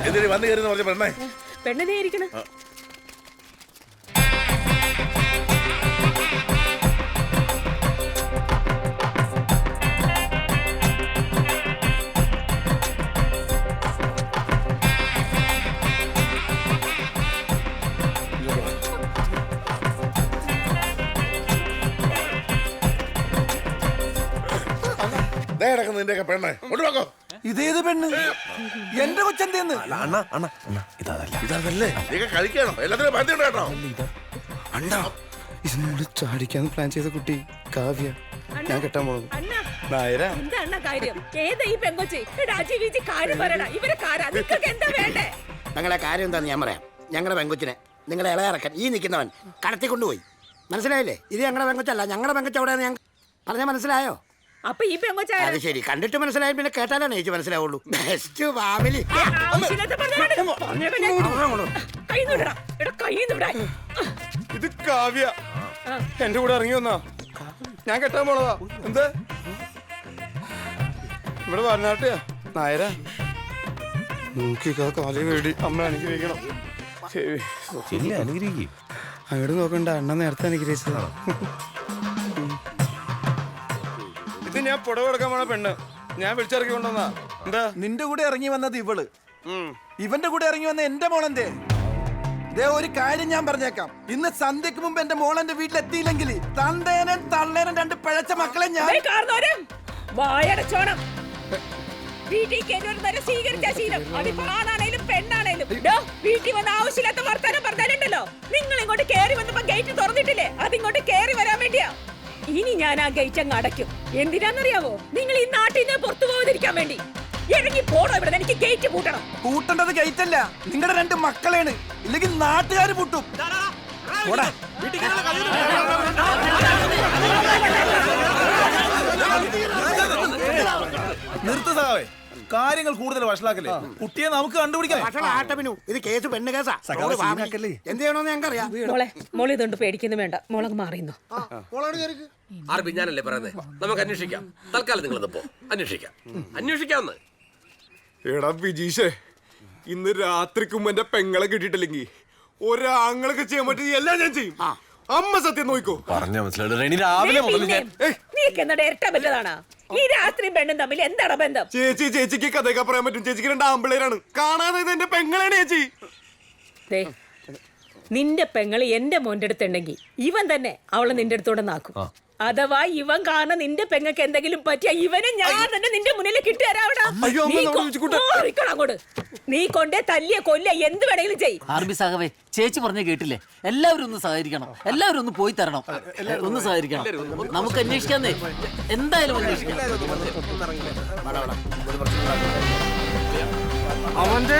എന്തിനു വന്നു കയറുന്ന പറഞ്ഞ പെണ്ണേ? പെണ്ണതേ ഇരിക്കണം. നിന്റെയൊക്കെ പെണ്ണെ കൊണ്ടുപോക്കോ. ഇതേത് പെണ്ണ്? എന്റെ കൊച്ചെന്തേന്ന്? ഇതല്ലേ നീക്ക് കഴിക്കണോ? എല്ലാത്തിനും ബാധ്യത കേട്ടോ. അണ്ണാ ഇതിനോട് ചാടിക്കാന്ന് പ്ലാൻ ചെയ്ത കുട്ടി കാവ്യ. ഞാൻ കെട്ടാൻ പോകുന്നു. എന്താ അണ്ണ കാര്യം? ഏതാ ഈ പെങ്കൊച്ചി? കാര്യം പറയടാ. ഇവരെ കാരാ നിങ്ങൾക്ക് എന്താ വേണ്ടേ? ഞങ്ങളെ കാര്യം എന്താന്ന് ഞാൻ പറയാം. ഞങ്ങളുടെ പെങ്കൊച്ചിനെ നിങ്ങളെ ഇളയിറക്കാൻ ഈ നിൽക്കുന്നവൻ കടത്തിക്കൊണ്ടുപോയി. മനസ്സിലായില്ലേ? ഇത് ഞങ്ങളുടെ പെങ്കൊച്ചല്ല. ഞങ്ങളുടെ പെങ്കൊച്ച എവിടെയാണ് ഞാൻ പറഞ്ഞാൽ മനസ്സിലായോ? അപ്പൊ ഈ പെങ്കൊച്ച അത് ശരി, കണ്ടിട്ട് മനസ്സിലായി, പിന്നെ കേട്ടാലാണ് ചേച്ചി മനസ്സിലാവുള്ളൂ. Best family. ഇത് കാവ്യ എന്റെ കൂടെ ഇറങ്ങി വന്നാ. ഞാൻ കെട്ടാൻ പോണതാ. എന്ത് ഇവിടെ വയനാട്ടിയാ നായരാ? നോക്കിക്കാ കാലി വേടി. അമ്മ അനുഗ്രഹിക്കണം. അങ്ങോട്ട് നോക്കണ്ട, അണ്ണ നേരത്തെ അനുഗ്രഹിച്ചതാ. ഇത് ഞാൻ പുടവ കൊടുക്കാൻ പോണ പെണ്ണ്. ഞാൻ വിളിച്ചിറക്കി കൊണ്ടുവന്നാ. എന്താ നിന്റെ കൂടെ ഇറങ്ങി വന്നത് ഇവള്, ഇവന്റെ കൂടെ ഇറങ്ങി വന്ന എന്റെ മോളെന്തേ? ഒരു കാര്യം ഞാൻ പറഞ്ഞേക്കാം, ഇന്ന് സന്ധ്യക്ക് മുമ്പ് എന്റെ മോളെന്റെ വീട്ടിലെത്തിയില്ലെങ്കിൽ തന്തേനും തള്ളേനും രണ്ട് പിഴച്ച മക്കളെ ഞാൻ വായടച്ചോണം. വീട്ടിൽ കയറി സ്വീകരിച്ച ശീലം അതിപ്പോ ആണാണേലും പെണ്ണാണേലും. വീട്ടിൽ വന്ന് ആവശ്യമില്ലാത്ത വർത്താനം പറഞ്ഞാലുണ്ടല്ലോ. നിങ്ങൾ ഇങ്ങോട്ട് കയറി വന്നപ്പോ ഗേറ്റ് തുറന്നിട്ടില്ലേ? അതിങ്ങോട്ട് കയറി വരാൻ വേണ്ടിയാ. ഇനി ഞാൻ ആ ഗേറ്റ് അങ്ങ് അടയ്ക്കും. എന്തിനാന്നറിയാവോ? നിങ്ങൾ ഈ നാട്ടിൽ നിന്ന് പുറത്തു പോകാതിരിക്കാൻ വേണ്ടി. ഇറങ്ങി പോണോ ഇവിടെ? എനിക്ക് ഗേറ്റ് പൂട്ടണം. പൂട്ടേണ്ടത് ഗേറ്റ് അല്ല, നിങ്ങളുടെ രണ്ട് മക്കളെയാണ്. ഇല്ലെങ്കിൽ നാട്ടുകാർ പൂട്ടും. നിർത്തതാവേ, കാര്യങ്ങൾ കൂടുതൽ വഷളാക്കല്ലേ. കുട്ടിയെ നമുക്ക് കണ്ടുപിടിക്കാം. ഇത് കേസ് പെണ്ണ് കേസാ. എന്ത് ചെയ്യണമെന്ന് ഞങ്ങൾക്കറിയാം. മോളെ ഇതുകൊണ്ട് പേടിക്കുന്നു വേണ്ട. മോളങ്ങ് മാറിയുന്നു. ഞാനല്ലേ പറയുന്നത്, നമുക്ക് അന്വേഷിക്കാം. തൽക്കാലം നിങ്ങളൊന്ന് പോ, അന്വേഷിക്കാമെന്ന്. എടാ ബിജീഷേ, ഇന്ന് രാത്രിക്കും എന്റെ പെങ്ങളെ കിട്ടിയിട്ടില്ലെങ്കിൽ ഒരാങ്ങളൊക്കെ ചെയ്യാൻ പറ്റി എല്ലാം ഞാൻ ചെയ്യും. അമ്മ സത്യം നോക്കോ. പറഞ്ഞ മനസ്സിലായി. രാവിലെ ഈ രാത്രി പെണ്ണും തമ്മിൽ എന്താണ് ബന്ധം? ചേച്ചിക്ക് കഥയൊക്കെ പറയാൻ പറ്റും. ചേച്ചിക്ക് രണ്ട് ആമ്പിളേരാണ്. കാണാതെ ഇത് എന്റെ പെങ്ങളാണ് ചേച്ചി. നിന്റെ പെങ്ങള് എന്റെ മോന്റെ അടുത്തുണ്ടെങ്കിൽ ഇവൻ തന്നെ അവളെ നിന്റെ അടുത്തോടെ നാക്കും. അഥവാ ഇവൻ കാരണം നിന്റെ പെങ്ങൾക്ക് എന്തെങ്കിലും പറ്റിയ ഇവനെ ഞാൻ തന്നെ നിന്റെ മുന്നിൽ കിട്ടുതരാവടാ. അങ്ങോട്ട് നീ കൊണ്ടേ തല്ലിയ കൊല്ല എന്ത് വേണമെങ്കിലും ചെയ്യും. ആർബി സാഹവേ, ചേച്ചി പറഞ്ഞ കേട്ടില്ലേ? എല്ലാവരും ഒന്ന് സഹകരിക്കണം, എല്ലാവരും ഒന്ന് പോയി തരണം, ഒന്ന് സഹകരിക്കണം. നമുക്ക് അന്വേഷിക്കാന്നേ, എന്തായാലും അന്വേഷിക്കാം. അവന്റെ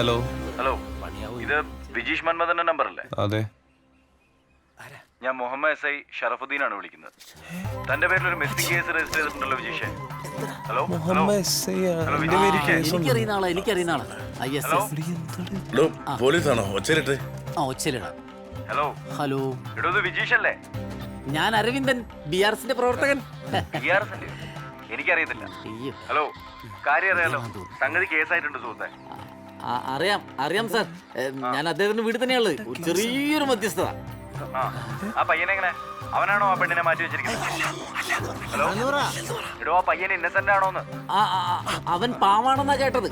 ഹലോ ഹലോ, ഇത് ബിജീഷ് മന്മഥന്റെ നമ്പർ അല്ലേ? അതെ, ഞാൻ മുഹമ്മദ് എസ് ഐ ഷറഫുദ്ദീൻ ആണ് വിളിക്കുന്നത്. തന്റെ പേരിൽ ഒരു മിസ്സിംഗ് കേസ് രജിസ്റ്റർ ചെയ്തിട്ടുണ്ടല്ലോ വിജീഷേ. ഹലോ ഹലോ എനിക്കറിയുന്ന ആളാ. പോലീസാണോ? ഒച്ചയിലിട്ട് ഒച്ചലിടാം. ഹലോ ഹലോ, ഇത് വിജീഷ് അല്ലേ? ഞാൻ അരവിന്ദൻ, BRSന്റെ പ്രവർത്തകൻ. എനിക്കറിയത്തില്ല. ഹലോ, കാര്യം അറിയാലോ. സംഗതി കേസായിട്ടുണ്ട് സുഹൃത്തെ. അറിയാം സാർ. ഞാൻ അദ്ദേഹത്തിന്റെ വീട്ടിൽ തന്നെയുള്ളത്. ചെറിയൊരു മധ്യസ്ഥത. ആ പയ്യനെങ്ങനെ? അവനാണോ ആ പെണ്ണിനെ മാറ്റി വെച്ചിരിക്കുന്നത്? ഹലോ എടോ, ആ പയ്യൻ ഇന്നസെന്റ് ആണോന്ന്? അവൻ പാവാണെന്നാ കേട്ടത്.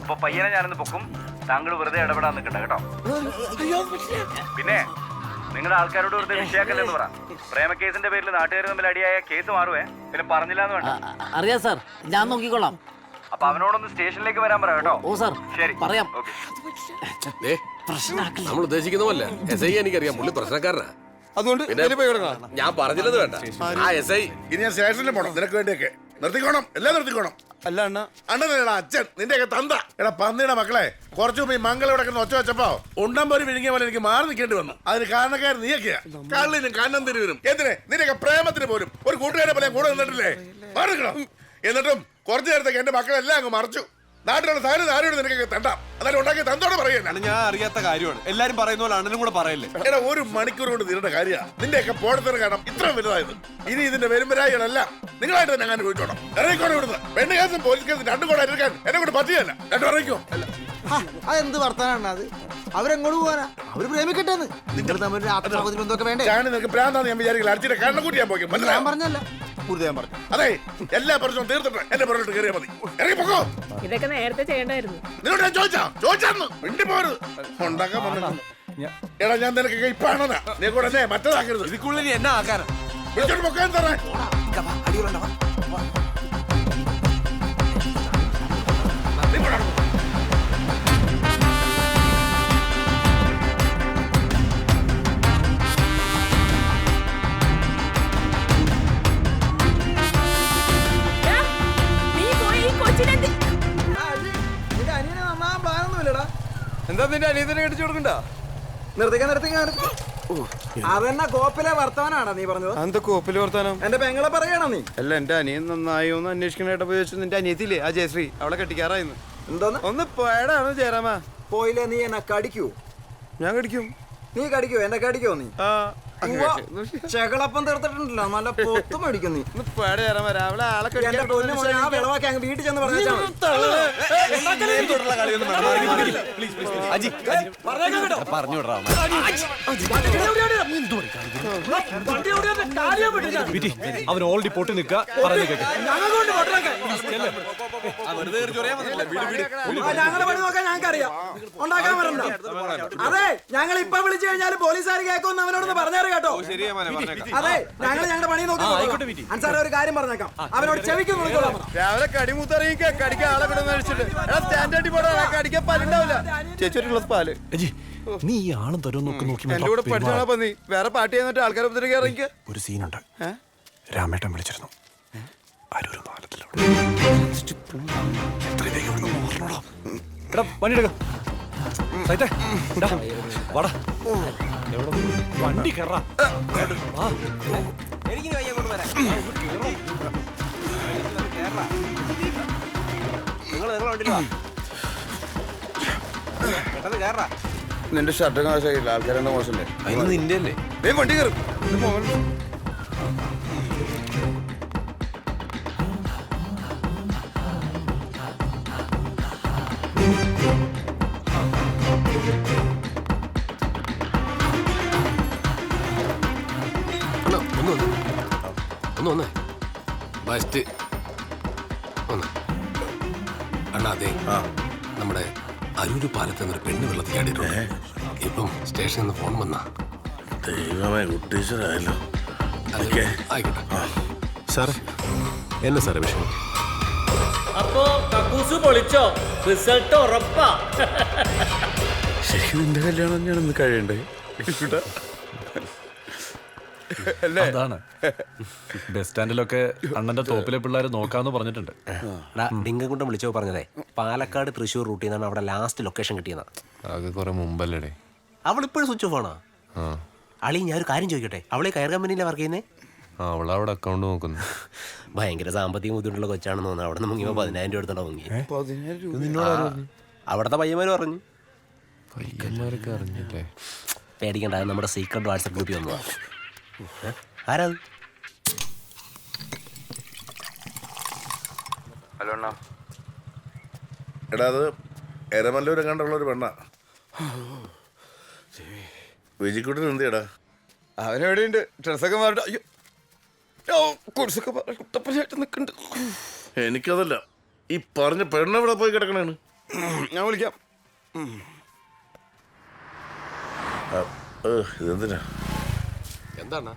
അപ്പൊ പയ്യനെ ഞാനൊന്ന് പൊക്കും. താങ്കൾ വെറുതെ ഇടപെടാൻ നിൽക്കണ്ട കേട്ടോ. പിന്നെ നിങ്ങളുടെ ആൾക്കാരോട് വെറുതെ വിഷയാക്കല്ലെന്ന് പറ. പ്രേമക്കേസിന്റെ പേരിൽ നാട്ടുകാർ തമ്മിൽ അടിയായ കേസ് മാറുവേ. പിന്നെ പറഞ്ഞില്ല എന്ന് വേണ്ട. അറിയാം സാർ, ഞാൻ നോക്കിക്കോളാം. അപ്പൊ അവനോടൊന്ന് സ്റ്റേഷനിലേക്ക് വരാൻ പറയാം കേട്ടോ. ഓ സാർ, ശരി, പറയാം. നമ്മൾ ഉദ്ദേശിക്കുന്ന പോലെ എസ് ഐ എനിക്കറിയാം, പുള്ളി പ്രശ്നക്കാരനാ. അതുകൊണ്ട് ഇതില് പോയി കിടക്കണം. ഞാൻ പറഞ്ഞില്ലത് വേണ്ട. ആ എസ് ഐ ഇനി ഞാൻ സ്റ്റേഷനിൽ പോണം നിനക്ക് വേണ്ടിയൊക്കെ. നിർത്തിക്കോണം, എല്ലാം നിർത്തിക്കോണം. അല്ല അണ്ണ, അണ്ണനടാ അച്ഛൻ, നിന്റെയൊക്കെ തന്ത. എടാ പന്നിയുടെ മക്കളെ, കുറച്ചു മുമ്പ് ഈ മംഗളം കിടക്കുന്ന ഒച്ച വെച്ചപ്പോ ഉണ്ടം പോലും വിഴുങ്ങിയ പോലെ എനിക്ക് മാറി നിൽക്കേണ്ടി വന്നു. അതിന് കാരണക്കാരൻ നീയൊക്കെയാ. കള്ളിനും കണ്ണം തിരിവിനും എന്തിനെ നിന്റെയൊക്കെ പ്രേമത്തിന് പോലും ഒരു കൂട്ടുകാരെ പോലെ കൂടെ നിന്നിട്ടില്ലേ? മാറിക്കണം. എന്നിട്ടും കുറച്ചു നേരത്തേക്ക് എന്റെ മക്കളെല്ലാം അങ്ങ് മറച്ചു. നാട്ടിലുള്ള സാധനം ആരോട് നിനക്കൊക്കെ തണ്ടാം. അതായത് ഉണ്ടാക്കി തന്തോടെ പറയല്ല. ഞാൻ അറിയാത്ത കാര്യമാണ്. എല്ലാരും പറയുന്ന പോലെ അണ്ണനും കൂടെ പറയല്ലേ. എടാ ഒരു മണിക്കൂർ കൊണ്ട് തീരേണ്ട കാര്യമാണ് നിന്റെയൊക്കെ പോഴത്തിന് കാരണം ഇത്ര വലുതായത്. ഇനി ഇതിന്റെ വരുമ്പരായികളെല്ലാം നിങ്ങളായിട്ട് തന്നെ അങ്ങനെ ചോദിച്ചോണം. ഇറങ്ങിക്കോണം ഇവിടുന്ന്. പെണ്ണ് കേസും പോലീസ് കേസും രണ്ടും കൂടെ എടുക്കാൻ എന്നെ കൊണ്ട് പറ്റിയല്ല. രണ്ടും ഇറങ്ങിക്കോ. അതെന്ത് വർത്താനാണ് അത്? അവരെങ്ങോട്ട് പോകാനാ? അവര് പ്രേമിക്കട്ടേന്ന്. നിങ്ങൾ തമ്മിൽ ആത്മബന്ധമൊക്കെ വേണ്ടേ? ഞാൻ നിനക്ക് പ്രാന്താന്ന് ഞാൻ വിചാരിക്കില്ല. അടിച്ചിട്ട് കണ്ണ കൂട്ടി ഞാൻ പോയി. ഞാൻ പറഞ്ഞല്ല, ഗുരുദേവൻ പറഞ്ഞു. അതെ, എല്ലാ പ്രശ്നവും തീർത്തിട്ട് എന്റെ പുറത്തോട്ട് കയറിയാൽ മതി. ഇറങ്ങി പോക്കോ. ഇതൊക്കെ നേരത്തെ ചെയ്യേണ്ടായിരുന്നു. നിന്നോട് ഞാൻ ചോദിച്ചാന്ന് മിണ്ടി പോരുത്. ഉണ്ടാക്കാൻ വന്നിട്ടുണ്ട്. എടാ ഞാൻ നിനക്കൊക്കെ ഇപ്പൊ ആണെന്നാ നീ കൂടെ എന്നെ മറ്റേതാക്കരുത്. ഇതിക്കുള്ളിൽ എന്നാ ആക്കാനാ? വിളിച്ചോണ്ട് പൊക്കാൻ തരാൻ. നീ പോയി ഈ കൊച്ചിനെന്തി അനിയനെ നന്നാൻ പ്ലാനൊന്നുമില്ലടാ. എന്താ നിന്റെ അനിയത്തിനെ കടിച്ചു കൊടുക്കണ്ട? അതെന്നാ കോപ്പിലെ വർത്തമാനാണ് നീ പറഞ്ഞത്? എന്താ കോപ്പില് വർത്താനം? എന്റെ പെങ്ങളെ പറയണോ നീ? അല്ല, എന്റെ അനിയൻ നന്നായോ എന്ന് അന്വേഷിക്കണായിട്ട് പോയി വെച്ചു. നിന്റെ അനിയത്തില്ലേ ആ ജയശ്രീ, അവളെ കെട്ടിക്കാറായിരുന്നു. എന്തോന്ന്? ഒന്ന് പോയടാണ് ജയറാമ. പോയില്ലേ നീ എന്നെ കടിക്കൂ? ഞാൻ കടിക്കും. നീ കടിക്കോ? എന്നെ കടിക്കോ നീ? ആ ചെകളപ്പം തീർത്തിട്ടുണ്ടല്ലോ, നല്ല പൊത്തും മേടിക്കും നീ. ഒന്ന് പോയടാ ജയറാമ. രാവിലെ ആളെ എന്റെ പൊന്നു മോനെ, ആ വിളവാക്കി അങ്ങ് വീട്ടിൽ ചെന്ന് പറഞ്ഞാൽ അവൻ ഓൾറെഡി പൊട്ടി നിൽക്കുക. ഞങ്ങളുടെ പണി നോക്കാൻ ഞങ്ങൾക്ക് അറിയാം. ഉണ്ടാക്കാൻ വരണ്ട. അതെ, ഞങ്ങൾ ഇപ്പൊ വിളിച്ചു കഴിഞ്ഞാൽ പോലീസുകാർ കേൾക്കുമെന്ന് അവനോടൊന്ന് പറഞ്ഞേരെ കേട്ടോ. അതെ, ഞങ്ങൾ ഞങ്ങളുടെ പണി നോക്കി. അൻസാറെ ഒരു കാര്യം പറഞ്ഞേക്കാം, അവനോട് ചെവിക്കും നോക്കിക്കോളാം. രാവിലെ കടിമൂത്തറിയിക്ക കടിക്കാൻ ആളെ കൂടെ കഴിച്ചിട്ട് സ്റ്റാൻഡേർഡിൽ പോടാ. കടിക്കാൻ പാലുണ്ടാവില്ല. ചേച്ചി ഒരു ഗ്ലാസ് പാല്. നീ ഈ ആളും തരും നോക്കി നോക്കി എന്റെ കൂടെ പഠിച്ചാ പന്നി. വേറെ പാർട്ടി ചെയ്യുന്നിട്ട് ആൾക്കാരെ ഉപദ്രവിക്കാൻ ഇറങ്ങിക്ക. ഒരു സീനുണ്ട്. രാമേട്ടൻ വിളിച്ചിരുന്നു. ആരൊരു വണ്ടി കയറാ. നിന്റെ ഷർട്ടൊക്കെ മോശമായില്ല. ആൾക്കാരെന്താ മോശമല്ലേ? അതിന് നിന്റെ അല്ലേ? വണ്ടി കയറും. ഒന്ന് ബെസ്റ്റ് ഒന്ന് അണ്ണാ. അതെ, നമ്മുടെ അരൂര് പാലത്ത് നിന്നൊരു പെണ്ണ് വെള്ളത്തിൽ ചാടിയിട്ടുണ്ട്. ഇപ്പം സ്റ്റേഷനിൽ നിന്ന് ഫോൺ വന്നാ. ദൈവമേ, കുട്ടീശ്വരായല്ലോ. ആയിക്കോട്ടെ സാറേ, എന്നെ സാറേ വിഷയം. അപ്പോ കക്കൂസ് പൊളിച്ചോ? റിസൾട്ട് ഉറപ്പാ. ശരിക്കും നിന്റെ കല്യാണം തന്നെയാണ് ഇന്ന് കഴിയണ്ടേ? അതാണ് ബസ് സ്റ്റാൻഡിലൊക്കെ അണ്ണന്റെ തോപ്പിലെ പിള്ളേരെ നോക്കാന്ന് പറഞ്ഞിട്ടുണ്ട്. ഡിങ്കം വിളിച്ചോ പറഞ്ഞതേ. പാലക്കാട് തൃശ്ശൂർ റൂട്ടിൽ നിന്നാണ് അവിടെ ലാസ്റ്റ് ലൊക്കേഷൻ കിട്ടിയതാ. അത് കുറെ മുമ്പല്ലേ? അവളിപ്പോഴും സ്വിച്ച് ഓഫ് ആണോ? അളി, ഞാനൊരു കാര്യം ചോദിക്കട്ടെ, അവളെ കയർ കമ്പനിയിലാണ് വർക്ക് ചെയ്യുന്നേ? അവളവിടെ അക്കൗണ്ട് നോക്കുന്നു. ഭയങ്കര സാമ്പത്തിക ബുദ്ധിമുട്ടുള്ള കൊച്ചാണെന്ന് തോന്നുന്നു. അവിടെ നിന്ന് മുങ്ങിയപ്പോൾ 10,000 രൂപ എടുത്തോണ്ടാ മുങ്ങി. അവിടുത്തെ പയ്യന്മാര് പറഞ്ഞു. പയ്യന്മാരൊക്കെ അറിഞ്ഞില്ലേ? പേടിക്കണ്ട, അത് നമ്മുടെ സീക്രട്ട് വാട്സപ്പ് ഗ്രൂപ്പിൽ വന്നതാ. ആരാ? ഹലോ അണ്ണാ. എടാ അത് എരമല്ലൂർ കണ്ടുള്ള ഒരു പെണ്ണ. വിജിക്കുട്ടിന് എന്തിയടാ? അവനെവിടെയുണ്ട്? ഡ്രസ്സൊക്കെ മാറിട്ട് അയ്യോ കുറിച്ചൊക്കെ കുട്ടപ്പനായിട്ട് നിൽക്കുന്നുണ്ട്. എനിക്കതല്ല, ഈ പറഞ്ഞ പെണ്ണെവിടെ പോയി കിടക്കണേണ്? ഞാൻ വിളിക്കാം. ഇതെന്തിനാ? എന്താണ്?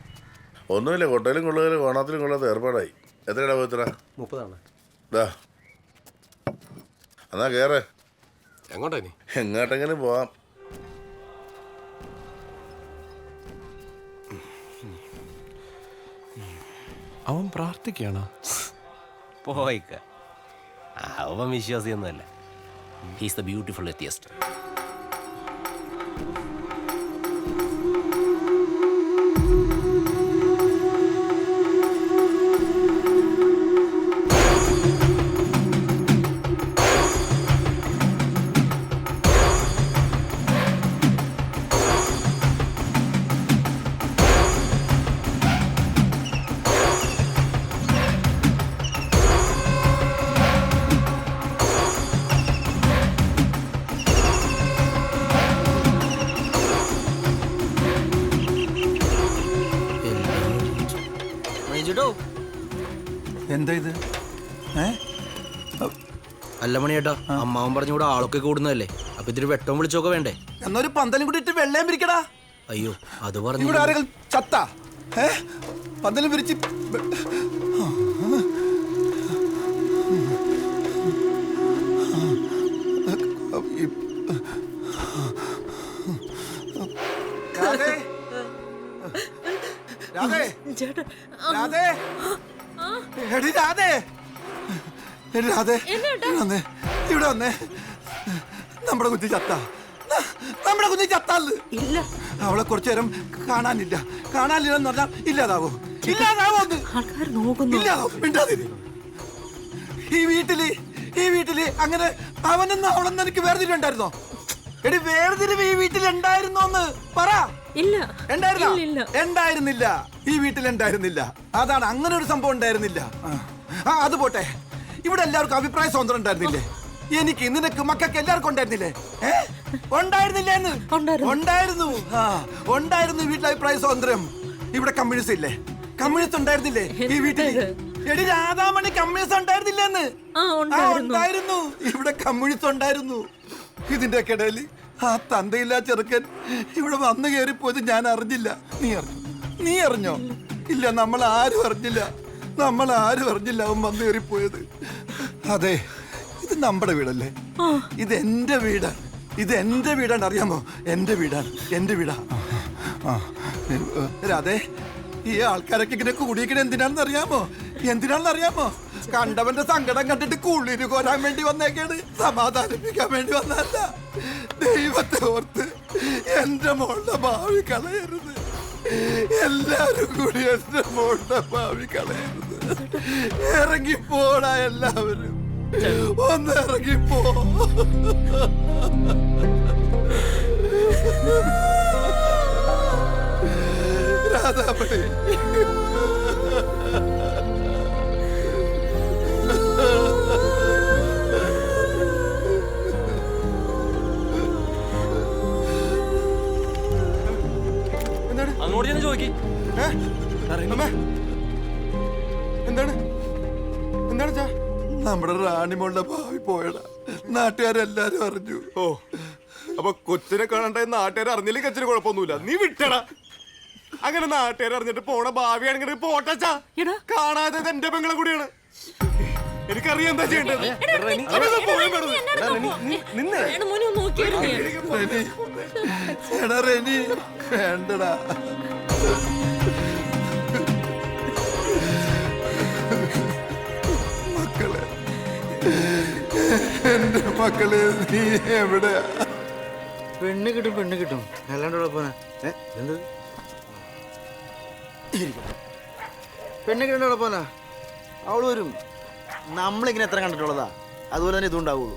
ഒന്നുമില്ല, കൊട്ടയിലും കൊള്ളുകയിലും ഓണത്തിലും കൊള്ളാത്ത ഏർപ്പാടായി. എത്രയാ പോയിത്ര? 30. ഇതാ എന്നാ കേറ്. എങ്ങോട്ടാ നീ? എങ്ങോട്ടെങ്കിലും പോവാം. അവൻ പ്രാർത്ഥിക്കുകയാണോ? പോയിക്ക, അവൻ വിശ്വാസിയൊന്നുമല്ല. He's the beautiful atheist. എന്താ ഇത്? അല്ല മണിയേട്ടാ, അമ്മാവൻ പറഞ്ഞൂടെ ആളൊക്കെ കൂടുന്നതല്ലേ, അപ്പൊ ഇതിന് വെട്ടം വിളിച്ചൊക്കെ വേണ്ടേ? എന്നൊരു പന്തലും കൂടി ഇട്ട് വെള്ളയും പിരിക്കടാ. അയ്യോ, അത് പറഞ്ഞു. ഇവിടെ ആരെങ്കിലും ചത്ത പന്തലും പിരിച്ച് രാധേ, രാധേ, രാധേ, എടി രാധേ, എടി രാധേ, ഇവിടെ വന്നേ. നമ്മുടെ കുഞ്ഞ് ചത്ത, നമ്മുടെ കുഞ്ഞ് ചത്തല്ല. അവളെ കുറച്ചു നേരം കാണാനില്ലെന്ന് പറഞ്ഞാൽ ഇല്ലാതാവോ? ഈ വീട്ടില് അങ്ങനെ അവനൊന്നും അവളൊന്നും എനിക്ക് വേർതിരിവുണ്ടായിരുന്നോ? എടി വേർതിരിവ് ഈ വീട്ടിലുണ്ടായിരുന്നോന്ന് പറ. ഉണ്ടായിരുന്നില്ല, ഈ വീട്ടിലുണ്ടായിരുന്നില്ല. അതാണ്, അങ്ങനെ ഒരു സംഭവം ഉണ്ടായിരുന്നില്ല. അത് പോട്ടെ, ഇവിടെ എല്ലാവർക്കും അഭിപ്രായ സ്വാതന്ത്ര്യം ഉണ്ടായിരുന്നില്ലേ? എനിക്ക്, നിനക്ക്, മക്കൾക്ക് എല്ലാവർക്കും ഉണ്ടായിരുന്നില്ലേ? ഉണ്ടായിരുന്നില്ലേന്ന്? ഉണ്ടായിരുന്നു. ഉണ്ടായിരുന്നു വീട്ടിൽ അഭിപ്രായ സ്വാതന്ത്ര്യം. ഇവിടെ കമ്മ്യൂണിസ്റ്റ് ഇല്ലേ? കമ്മ്യൂണിസ്റ്റ് ഉണ്ടായിരുന്നില്ലേ ഈ വീട്ടിൽ? എടി രാധാമണി, കമ്മ്യൂണിസ്റ്റ് ഉണ്ടായിരുന്നില്ലെന്ന്? ഉണ്ടായിരുന്നു, ഇവിടെ കമ്മ്യൂണിസ്റ്റ് ഉണ്ടായിരുന്നു. ഇതിന്റെ ഒക്കെ ഇടയിൽ ആ തന്തയില്ലാ ചെറുക്കൻ ഇവിടെ വന്നു കയറിപ്പോയത് ഞാൻ അറിഞ്ഞില്ല. നീ അറിഞ്ഞോ? ഇല്ല, നമ്മൾ ആരും അറിഞ്ഞില്ല. അവൻ വന്നു കയറിപ്പോയത്. അതെ, ഇത് നമ്മുടെ വീടല്ലേ? ഇത് എന്റെ വീടാണ്. അറിയാമോ? എന്റെ വീടാ. അതെ, ഈ ആൾക്കാരൊക്കെ ഇങ്ങനെ കൂടിയിരിക്കണ എന്തിനാണെന്ന് അറിയാമോ? കണ്ടവന്റെ സങ്കടം കണ്ടിട്ട് കുളിര് കോരാൻ വേണ്ടി വന്നേക്കാണ്, സമാധാനിപ്പിക്കാൻ വേണ്ടി വന്നല്ല. ദൈവത്തെ ഓർത്ത് എന്റെ മോളുടെ ഭാവി കളയരുത്. എല്ലാരും കൂടി എന്റെ മോളുടെ ഭാവി കളയരുത്. ഇറങ്ങിപ്പോടാ, എല്ലാവരും ഒന്ന് ഇറങ്ങിപ്പോ. രാധാമണി, അങ്ങോട്ട് ചെന്ന് ചോദിക്കും. എന്താണ് നമ്മുടെ റാണിമോളുടെ ഭാവി പോയടാ. നാട്ടുകാരെല്ലാരും അറിഞ്ഞു. ഓ, അപ്പൊ കൊച്ചിനെ കാണണ്ട നാട്ടുകാർ അറിഞ്ഞില്ലെങ്കിൽ അച്ഛന് കുഴപ്പമൊന്നുമില്ല. നീ വിട്ടടാ. അങ്ങനെ നാട്ടുകാർ അറിഞ്ഞിട്ട് പോണ ഭാവിയാണെങ്കിൽ പോട്ടച്ചാ. കാണാതെ എന്റെ പെങ്ങളെ കൂടിയാണ്. എനിക്കറിയാം എന്താ ചെയ്യേണ്ടത്. വേണ്ടടാ. മക്കളെ, എന്റെ മക്കളെ, നീ എവിടെയാ? പെണ്ണ് കിട്ടും അല്ലാണ്ട് പോനാ. എന്ത് പെണ്ണ് കിട്ടേണ്ട പോനാ? അവള് വരും. നമ്മളിങ്ങനെ എത്ര കണ്ടിട്ടുള്ളതാ, അതുപോലെ തന്നെ ഇതുണ്ടാവുള്ളൂ.